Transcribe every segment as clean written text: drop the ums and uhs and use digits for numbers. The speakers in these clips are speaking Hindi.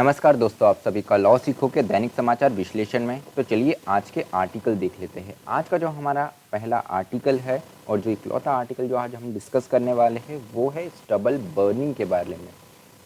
नमस्कार दोस्तों, आप सभी का लॉ सीखो के दैनिक समाचार विश्लेषण में। तो चलिए आज के आर्टिकल देख लेते हैं। आज का जो हमारा पहला आर्टिकल है और जो इकलौता आर्टिकल जो आज हम डिस्कस करने वाले हैं वो है स्टबल बर्निंग के बारे में,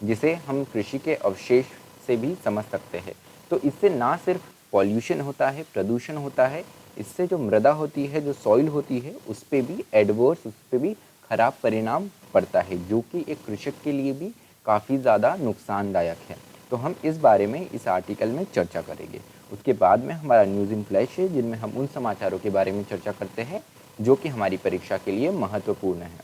जिसे हम कृषि के अवशेष से भी समझ सकते हैं। तो इससे ना सिर्फ पॉल्यूशन होता है, प्रदूषण होता है, इससे जो मृदा होती है, जो सॉइल होती है, उस पर भी एडवर्स, उस पर भी खराब परिणाम पड़ता है, जो कि एक कृषक के लिए भी काफ़ी ज़्यादा नुकसानदायक है। तो हम इस बारे में इस आर्टिकल में चर्चा करेंगे। उसके बाद में हमारा न्यूज़ इन फ्लैश है, जिनमें हम उन समाचारों के बारे में चर्चा करते हैं जो कि हमारी परीक्षा के लिए महत्वपूर्ण है।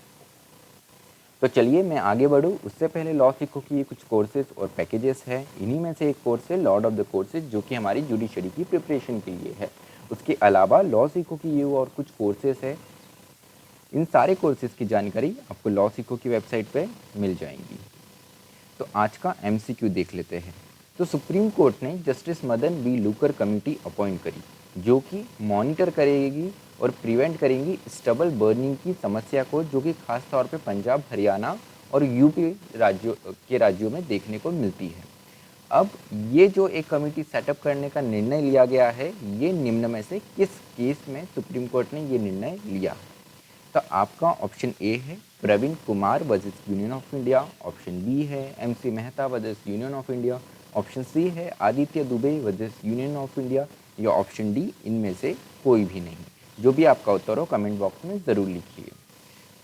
तो चलिए मैं आगे बढ़ूँ उससे पहले लॉ सीखो की ये कुछ कोर्सेज और पैकेजेस हैं। इन्हीं में से एक कोर्स है लॉर्ड ऑफ द कोर्सेज, जो कि हमारी जुडिशरी की प्रिपरेशन के लिए है। उसके अलावा लॉ सीखो की ये और कुछ कोर्सेज है। इन सारे कोर्सेज की जानकारी आपको लॉ सीखो की वेबसाइट पर मिल जाएंगी। तो आज का एमसीक्यू देख लेते हैं। तो सुप्रीम कोर्ट ने justice Madan B Lokur committee appoint करी, जो कि मॉनिटर करेगी और प्रिवेंट करेंगी स्टबल बर्निंग की समस्या को, जो कि खास तौर पे पंजाब, हरियाणा और यूपी राज्यों में देखने को मिलती है। अब ये जो एक कमेटी सेटअप करने का निर्णय लिया गया है, ये निम्न में से किस केस में सुप्रीम कोर्ट ने ये निर्णय लिया है? तो आपका ऑप्शन ए है Praveen Kumar versus Union of India, option B है MC Mehta versus Union of India, option C है Aditya Dubey versus Union of India, या ऑप्शन डी इनमें से कोई भी नहीं। जो भी आपका उत्तर हो कमेंट बॉक्स में ज़रूर लिखिए।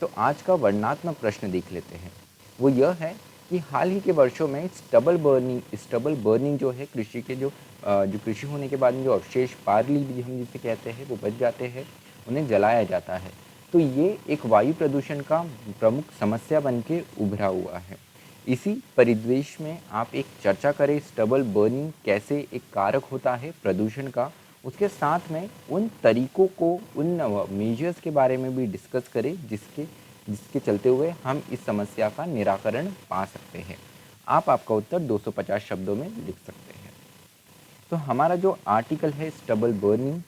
तो आज का वर्णनात्मक प्रश्न देख लेते हैं। वो यह है कि हाल ही के वर्षों में स्टबल बर्निंग जो है, कृषि के जो कृषि होने के बाद में जो अवशेष, पार्ली भी हम जिसे कहते हैं, वो बच जाते हैं, उन्हें जलाया जाता है। तो ये एक वायु प्रदूषण का प्रमुख समस्या बन के उभरा हुआ है। इसी परिदृश्य में आप एक चर्चा करें स्टबल बर्निंग कैसे एक कारक होता है प्रदूषण का, उसके साथ में उन तरीकों को, उन मेजर्स के बारे में भी डिस्कस करें जिसके जिसके चलते हुए हम इस समस्या का निराकरण पा सकते हैं। आप आपका उत्तर 250 शब्दों में लिख सकते हैं। तो हमारा जो आर्टिकल है स्टबल बर्निंग,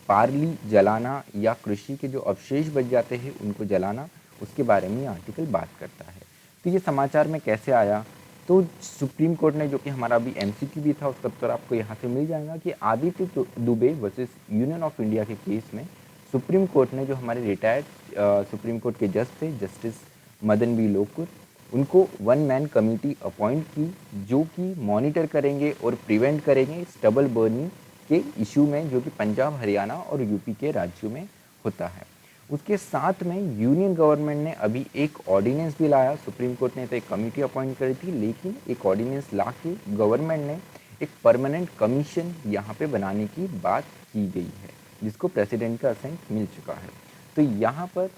पार्ली जलाना या कृषि के जो अवशेष बच जाते हैं उनको जलाना, उसके बारे में ये आर्टिकल बात करता है। तो ये समाचार में कैसे आया? तो सुप्रीम कोर्ट ने, जो कि हमारा अभी एमसीक्यू भी था, उसका उत्तर आपको यहाँ से मिल जाएगा कि Aditya Dubey versus Union of India के केस में सुप्रीम कोर्ट ने, जो हमारे रिटायर्ड सुप्रीम कोर्ट के जज थे जस्टिस मदन बी लोकुर, उनको वन मैन कमेटी अपॉइंट की, जो कि मॉनिटर करेंगे और प्रिवेंट करेंगे स्टबल बर्निंग के इशू में, जो कि पंजाब, हरियाणा और यूपी के राज्यों में होता है। उसके साथ में यूनियन गवर्नमेंट ने अभी एक ऑर्डिनेंस भी लाया। सुप्रीम कोर्ट ने तो एक कमेटी अपॉइंट करी थी, लेकिन एक ऑर्डिनेंस ला के गवर्नमेंट ने एक परमानेंट कमीशन यहाँ पे बनाने की बात की गई है, जिसको प्रेसिडेंट का असेंट मिल चुका है। तो यहाँ पर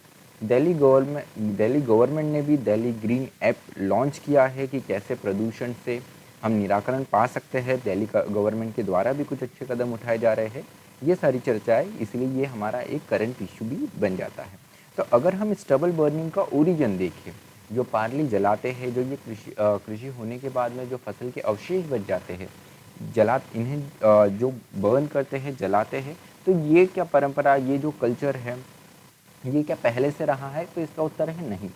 दिल्ली गवर्नमेंट ने भी दिल्ली ग्रीन ऐप लॉन्च किया है कि कैसे प्रदूषण से हम निराकरण पा सकते हैं। दिल्ली गवर्नमेंट के द्वारा भी कुछ अच्छे कदम उठाए जा रहे हैं। ये सारी चर्चाएं, इसलिए ये हमारा एक करंट इशू भी बन जाता है। तो अगर हम स्टबल बर्निंग का ओरिजिन देखें, जो पार्ली जलाते हैं, जो ये कृषि होने के बाद में जो फसल के अवशेष बच जाते हैं, इन्हें जो बर्न करते हैं, जलाते हैं, तो ये क्या परंपरा, ये जो कल्चर है, ये क्या पहले से रहा है? तो इसका उत्तर है नहीं।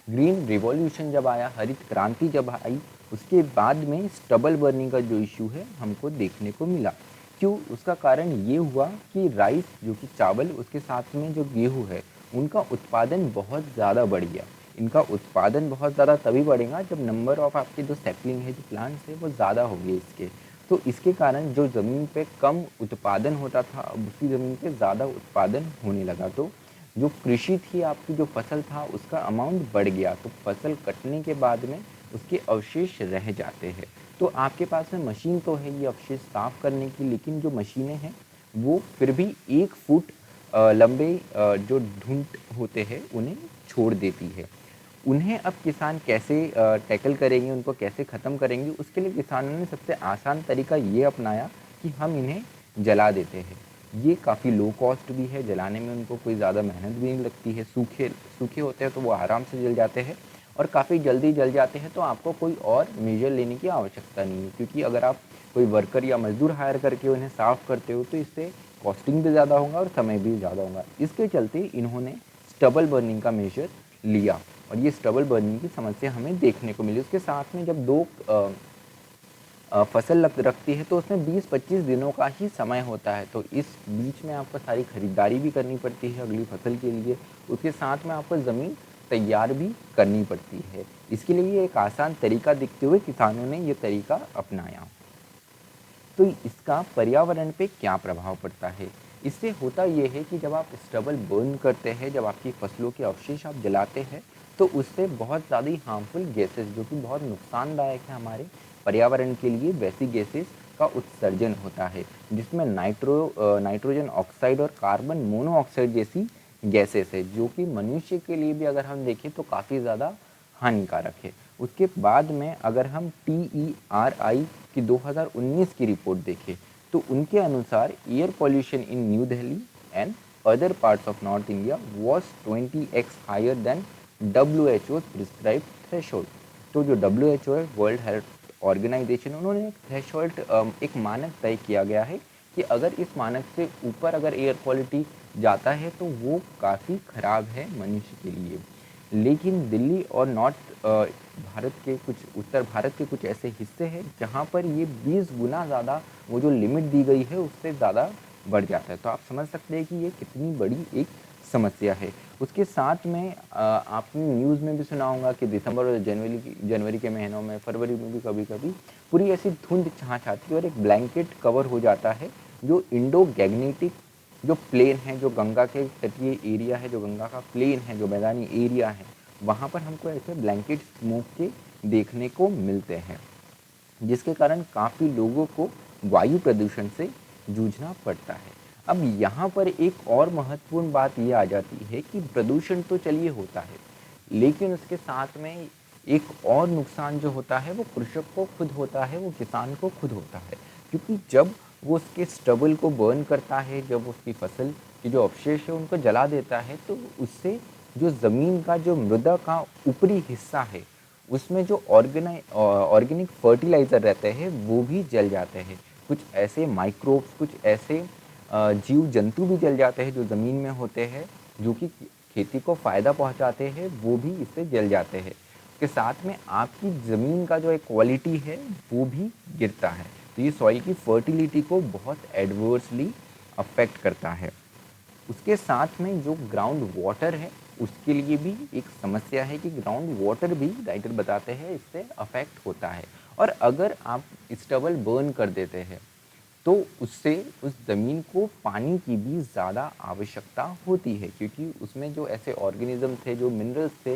ग्रीन रिवॉल्यूशन जब आया, हरित क्रांति जब आई, उसके बाद में स्टबल बर्निंग का जो इशू है हमको देखने को मिला। क्यों? उसका कारण ये हुआ कि राइस, जो कि चावल, उसके साथ में जो गेहूँ है, उनका उत्पादन बहुत ज़्यादा बढ़ गया। इनका उत्पादन बहुत ज़्यादा तभी बढ़ेगा जब नंबर ऑफ आपके जो सैपलिंग है, जो प्लांट्स है, वो ज़्यादा होंगे इसके। तो इसके कारण जो ज़मीन पे कम उत्पादन होता था, अब उसी ज़मीन पे ज़्यादा उत्पादन होने लगा। तो जो कृषि थी, आपकी जो फसल था, उसका अमाउंट बढ़ गया। तो फसल कटने के बाद में उसके अवशेष रह जाते हैं। तो आपके पास में मशीन तो है ये अवशेष साफ करने की, लेकिन जो मशीनें हैं वो फिर भी 1 फुट लंबे जो ढूंढ होते हैं उन्हें छोड़ देती है। उन्हें अब किसान कैसे टैकल करेंगे, उनको कैसे ख़त्म करेंगे? उसके लिए किसानों ने सबसे आसान तरीका ये अपनाया कि हम इन्हें जला देते हैं। ये काफ़ी लो कॉस्ट भी है, जलाने में उनको कोई ज़्यादा मेहनत भी नहीं लगती है। सूखे सूखे होते हैं तो वो आराम से जल जाते हैं और काफ़ी जल्दी जल जाते हैं। तो आपको कोई और मेजर लेने की आवश्यकता नहीं है, क्योंकि अगर आप कोई वर्कर या मजदूर हायर करके उन्हें साफ़ करते हो तो इससे कॉस्टिंग भी ज़्यादा होगा और समय भी ज़्यादा होगा। इसके चलते इन्होंने स्टबल बर्निंग का मेजर लिया और ये स्टबल बर्निंग की समस्या हमें देखने को मिली। उसके साथ में जब दो फसल लग रखती है तो उसमें 20-25 दिनों का ही समय होता है। तो इस बीच में आपको सारी खरीदारी भी करनी पड़ती है अगली फसल के लिए, उसके साथ में आपको ज़मीन तैयार भी करनी पड़ती है। इसके लिए एक आसान तरीका देखते हुए किसानों ने ये तरीका अपनाया। तो इसका पर्यावरण पे क्या प्रभाव पड़ता है? इससे होता ये है कि जब आप स्टबल बर्न करते हैं, जब आपकी फसलों के अवशेष आप जलाते हैं, तो उससे बहुत ज़्यादा ही हार्मफुल गैसेस, जो कि बहुत नुकसानदायक है हमारे पर्यावरण के लिए, वैसी गैसेस का उत्सर्जन होता है, जिसमें नाइट्रोजन ऑक्साइड और कार्बन मोनोऑक्साइड जैसी गैसेस है, जो कि मनुष्य के लिए भी अगर हम देखें तो काफ़ी ज़्यादा हानिकारक है। उसके बाद में अगर हम TERI की 2019 की रिपोर्ट देखें, तो उनके अनुसार air pollution in New Delhi and other parts of north India was 20x higher than WHO prescribe threshold. तो जो WHO है, वर्ल्ड हेल्थ ऑर्गेनाइजेशन, उन्होंने एक थ्रेशोल्ड, एक मानक तय किया गया है कि अगर इस मानक से ऊपर अगर एयर क्वालिटी जाता है तो वो काफ़ी ख़राब है मनुष्य के लिए। लेकिन दिल्ली और भारत के कुछ उत्तर भारत के कुछ ऐसे हिस्से हैं जहाँ पर ये 20 गुना ज़्यादा, वो जो लिमिट दी गई है उससे ज़्यादा बढ़ जाता है। तो आप समझ सकते हैं कि ये कितनी बड़ी एक समस्या है। उसके साथ में आपने न्यूज़ में भी सुना होगा कि दिसंबर और जनवरी के महीनों में, फरवरी में भी कभी-कभी पूरी ऐसी धुंध छा जाती है और एक ब्लैंकेट कवर हो जाता है, जो इंडो गैंगेटिक जो प्लेन है, जो गंगा के तटीय एरिया है, जो गंगा का प्लेन है, जो मैदानी एरिया है, वहाँ पर हमको ऐसे ब्लैंकेट स्मोक के देखने को मिलते हैं, जिसके कारण काफ़ी लोगों को वायु प्रदूषण से जूझना पड़ता है। अब यहाँ पर एक और महत्वपूर्ण बात ये आ जाती है कि प्रदूषण तो चलिए होता है, लेकिन उसके साथ में एक और नुकसान जो होता है वो कृषक को खुद होता है, वो किसान को खुद होता है। क्योंकि जब वो उसके स्टबल को बर्न करता है, जब उसकी फसल के जो अवशेष है उनको जला देता है, तो उससे जो ज़मीन का जो मृदा का ऊपरी हिस्सा है, उसमें जो ऑर्गेनिक फर्टिलाइज़र रहते हैं वो भी जल जाते हैं। कुछ ऐसे माइक्रोब्स, कुछ ऐसे जीव जंतु भी जल जाते हैं जो ज़मीन में होते हैं, जो कि खेती को फ़ायदा पहुंचाते हैं, वो भी इससे जल जाते हैं। के साथ में आपकी ज़मीन का जो एक क्वालिटी है वो भी गिरता है। तो ये सॉइल की फर्टिलिटी को बहुत एडवर्सली अफेक्ट करता है। उसके साथ में जो ग्राउंड वाटर है उसके लिए भी एक समस्या है कि ग्राउंड वाटर भी, राइटर बताते हैं, इससे अफेक्ट होता है। और अगर आप स्टबल बर्न कर देते हैं तो उससे उस ज़मीन को पानी की भी ज़्यादा आवश्यकता होती है, क्योंकि उसमें जो ऐसे ऑर्गेनिज्म थे, जो मिनरल्स थे,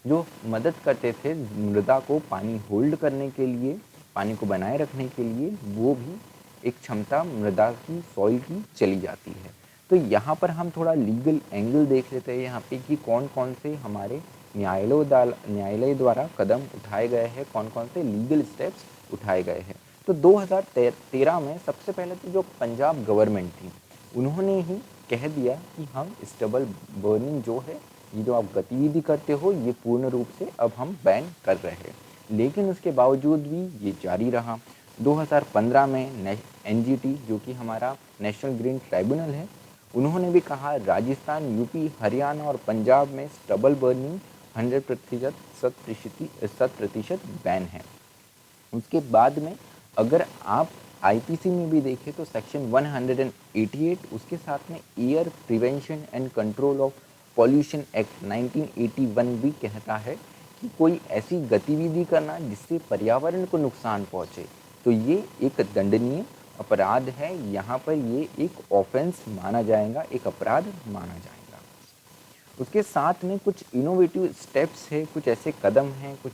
जो मदद करते थे मृदा को पानी होल्ड करने के लिए, पानी को बनाए रखने के लिए, वो भी एक क्षमता मृदा की, सॉइल की चली जाती है। तो यहाँ पर हम थोड़ा लीगल एंगल देख लेते हैं यहाँ पे कि कौन कौन से हमारे न्यायालय द्वारा कदम उठाए गए हैं, कौन कौन से लीगल स्टेप्स उठाए गए हैं। तो 2013 में सबसे पहले तो जो पंजाब गवर्नमेंट थी, उन्होंने ही कह दिया कि हम स्टबल बर्निंग जो है, ये जो आप गतिविधि करते हो, ये पूर्ण रूप से अब हम बैन कर रहे हैं। लेकिन उसके बावजूद भी ये जारी रहा। 2015 में NGT, जो कि हमारा नेशनल ग्रीन ट्राइब्यूनल है, उन्होंने भी कहा राजस्थान, यूपी, हरियाणा और पंजाब में स्टबल बर्निंग 100% 100% बैन है। उसके बाद में अगर आप IPC में भी देखें तो सेक्शन 188, उसके साथ में air prevention and control of pollution act 1981 भी कहता है कि कोई ऐसी गतिविधि करना जिससे पर्यावरण को नुकसान पहुंचे, तो ये एक दंडनीय अपराध है। यहाँ पर ये एक ऑफेंस माना जाएगा, एक अपराध माना जाएगा। उसके साथ में कुछ इनोवेटिव स्टेप्स है, कुछ ऐसे कदम हैं, कुछ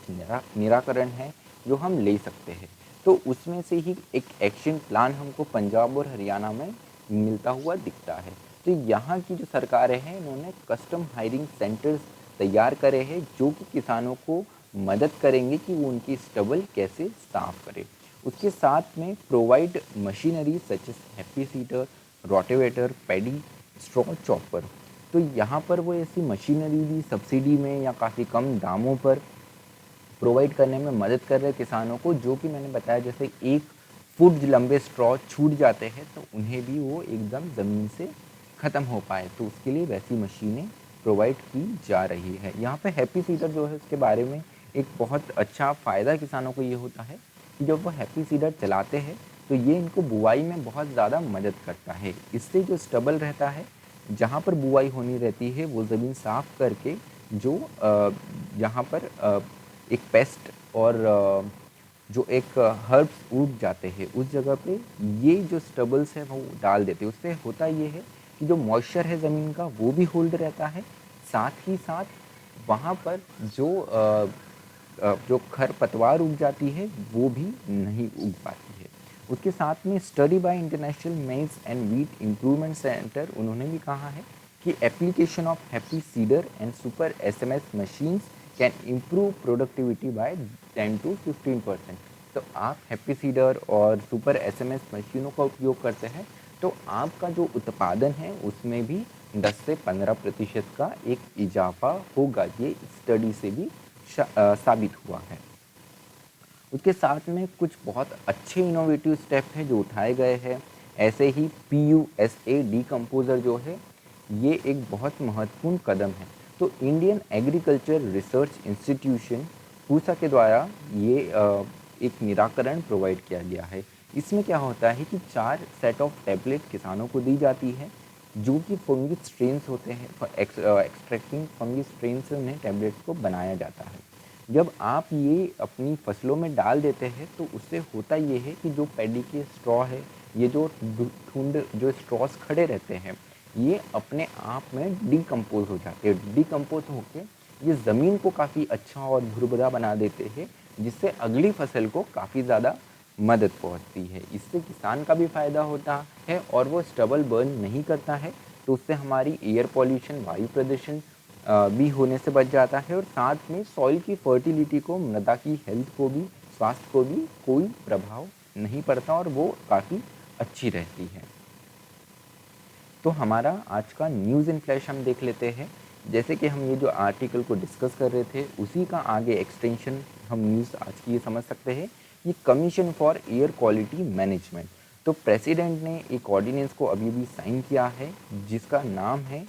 निराकरण है जो हम ले सकते हैं। तो उसमें से ही एक एक्शन प्लान हमको पंजाब और हरियाणा में मिलता हुआ दिखता है। तो यहाँ की जो सरकारें हैं, इन्होंने कस्टम हायरिंग सेंटर्स तैयार करे हैं, जो कि किसानों को मदद करेंगे कि वो उनकी स्टबल कैसे साफ करें। उसके साथ में provide machinery such as happy seeder, rotavator, paddy straw chopper. तो यहाँ पर वो ऐसी मशीनरी भी सब्सिडी में या काफ़ी कम दामों पर प्रोवाइड करने में मदद कर रहे किसानों को, जो कि मैंने बताया जैसे 1 फुट लंबे स्ट्रॉ छूट जाते हैं तो उन्हें भी वो एकदम ज़मीन से ख़त्म हो पाए, तो उसके लिए वैसी मशीनें प्रोवाइड की जा रही है। यहाँ पे हैप्पी सीडर जो है उसके बारे में एक बहुत अच्छा फ़ायदा किसानों को ये होता है कि जब वो हैप्पी सीडर चलाते हैं तो ये इनको बुआई में बहुत ज़्यादा मदद करता है। इससे जो स्टबल रहता है, जहाँ पर बुआई होनी रहती है वो ज़मीन साफ करके जो यहाँ पर एक पेस्ट और जो एक हर्ब्स उग जाते हैं उस जगह पे ये जो स्टबल्स है वो डाल देते हैं। उससे होता ये है कि जो मॉइस्चर है ज़मीन का वो भी होल्ड रहता है, साथ ही साथ वहाँ पर जो खरपतवार उग जाती है वो भी नहीं उग पाती है। उसके साथ में स्टडी बाय इंटरनेशनल मेज एंड वीट इम्प्रूवमेंट सेंटर उन्होंने भी कहा है कि application of happy seeder and super SMS machines can improve productivity bye 10 to 15%। तो आप हैप्पी सीडर और सुपर एसएमएस मशीनों का उपयोग करते हैं तो आपका जो उत्पादन है उसमें भी 10 से 15% का एक इजाफा होगा। ये स्टडी से भी साबित हुआ है। उसके साथ में कुछ बहुत अच्छे इनोवेटिव स्टेप हैं जो उठाए गए हैं। ऐसे ही PUSA डीकम्पोज़र जो है ये एक बहुत महत्वपूर्ण कदम है। तो Indian agriculture research institution Pusa के द्वारा ये एक निराकरण प्रोवाइड किया गया है। इसमें क्या होता है कि 4 सेट ऑफ टैबलेट किसानों को दी जाती है जो कि फंगी स्ट्रेन्स होते हैं। एक्सट्रैक्टिंग फंगी स्ट्रेन से उन्हें टैबलेट्स को बनाया जाता है। जब आप ये अपनी फसलों में डाल देते हैं तो उससे होता ये है कि जो पैडी के स्ट्रॉ है, ये जो ठुंड जो स्ट्रॉस खड़े रहते हैं ये अपने आप में डिकम्पोज हो जाते हैं। डिकम्पोज होके ये ज़मीन को काफ़ी अच्छा और भुरभुरा बना देते हैं, जिससे अगली फसल को काफ़ी ज़्यादा मदद पहुंचती है। इससे किसान का भी फ़ायदा होता है और वो स्टबल बर्न नहीं करता है, तो उससे हमारी एयर पॉल्यूशन, वायु प्रदूषण भी होने से बच जाता है और साथ में सॉइल की फर्टिलिटी को, मृदा की हेल्थ को भी, स्वास्थ्य को भी कोई प्रभाव नहीं पड़ता और वो काफ़ी अच्छी रहती है। तो हमारा आज का न्यूज़ इन फ्लैश हम देख लेते हैं। जैसे कि हम ये जो आर्टिकल को डिस्कस कर रहे थे उसी का आगे एक्सटेंशन हम न्यूज़ आज की ये समझ सकते हैं। ये commission for air quality management, तो प्रेसिडेंट ने एक ऑर्डिनेंस को अभी भी साइन किया है जिसका नाम है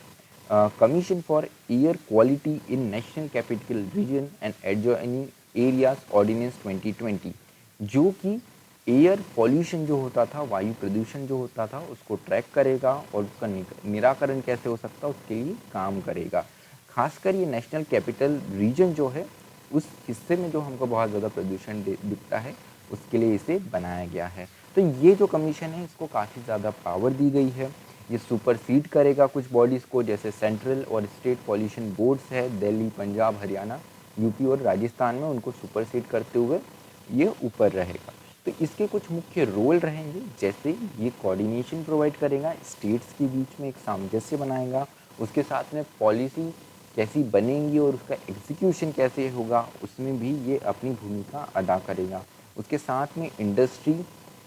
commission for air quality in national capital region and adjoining areas ordinance 2020, जो कि एयर पॉल्यूशन जो होता था, वायु प्रदूषण जो होता था उसको ट्रैक करेगा और उसका निराकरण कैसे हो सकता है उसके लिए काम करेगा। खासकर ये नेशनल कैपिटल रीजन जो है उस हिस्से में जो हमको बहुत ज़्यादा प्रदूषण दिखता है उसके लिए इसे बनाया गया है। तो ये जो कमीशन है इसको काफ़ी ज़्यादा पावर दी गई है। ये सुपरसीड करेगा कुछ बॉडीज़ को, जैसे सेंट्रल और स्टेट पॉल्यूशन बोर्ड्स है दिल्ली, पंजाब, हरियाणा, यूपी और राजस्थान में, उनको सुपरसीड करते हुए ये ऊपर रहेगा। तो इसके कुछ मुख्य रोल रहेंगे, जैसे ये कोऑर्डिनेशन प्रोवाइड करेगा, स्टेट्स के बीच में एक सामंजस्य बनाएगा, उसके साथ में पॉलिसी कैसी बनेंगी और उसका एग्जीक्यूशन कैसे होगा उसमें भी ये अपनी भूमिका अदा करेगा। उसके साथ में इंडस्ट्री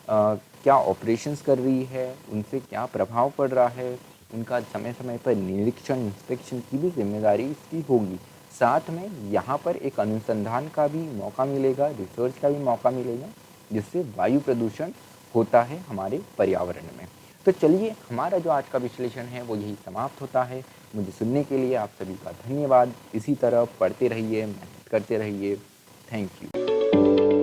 क्या ऑपरेशंस कर रही है, उनसे क्या प्रभाव पड़ रहा है, उनका समय समय पर निरीक्षण, इंस्पेक्शन की भी जिम्मेदारी इसकी होगी। साथ में यहाँ पर एक अनुसंधान का भी मौका मिलेगा, रिसर्च का भी मौका मिलेगा, जिससे वायु प्रदूषण होता है हमारे पर्यावरण में। तो चलिए, हमारा जो आज का विश्लेषण है वो यही समाप्त होता है। मुझे सुनने के लिए आप सभी का धन्यवाद। इसी तरह पढ़ते रहिए, मेहनत करते रहिए। Thank you.